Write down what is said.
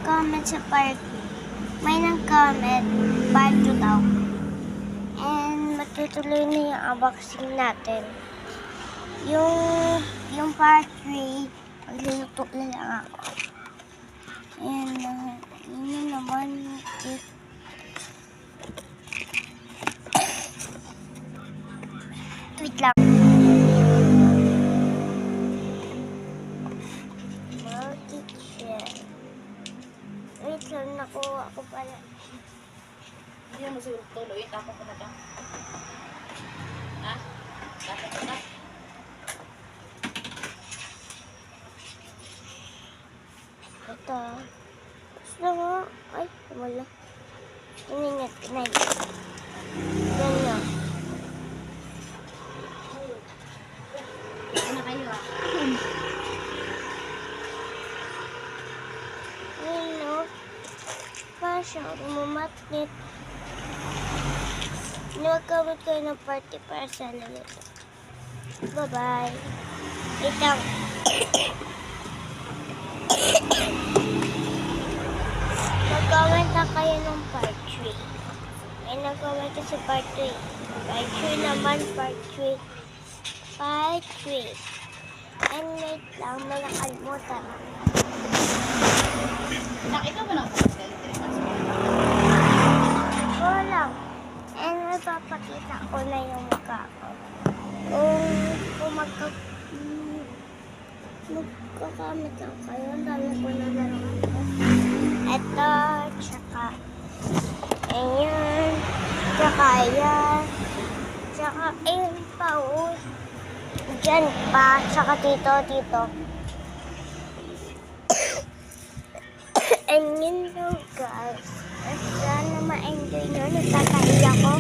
comment sa part. May nag-comment, part 2 daw. And matutuloy na yung unboxing natin. Yung part 3, magluluto na lang ako. And yun naman yung cake. Wait lang. Multi-share. Wait lang, nakuha ko pala. Hindi mo siguro tuloy. Tapos ko na ka. Ha? Tapos ko na. Ito. Gusto mo? Ay, wala. Ingat, ingat. Ganyan. Ano na kayo ah? Ano? Pasya, mumatnit. Nagkamit kayo ng party para sa lalito. Bye-bye. Wait lang. Nag-comment na kayo ng part 3. May nag-comment kasi part 3. Part 3 naman, part 3. Part 3. And wait lang, may nakalimutan. Ikaw ba lang po? Wala. And mapapakita ko na yung mukha ko. Kung magkakamit lang kayo, ang dami ko na laruan ko. Ito, tsaka ayan, tsaka ayan, tsaka ayan pa, oh. Diyan pa, tsaka dito. And yun daw guys, sana ma-enjoy nyo, nagtatahi ako.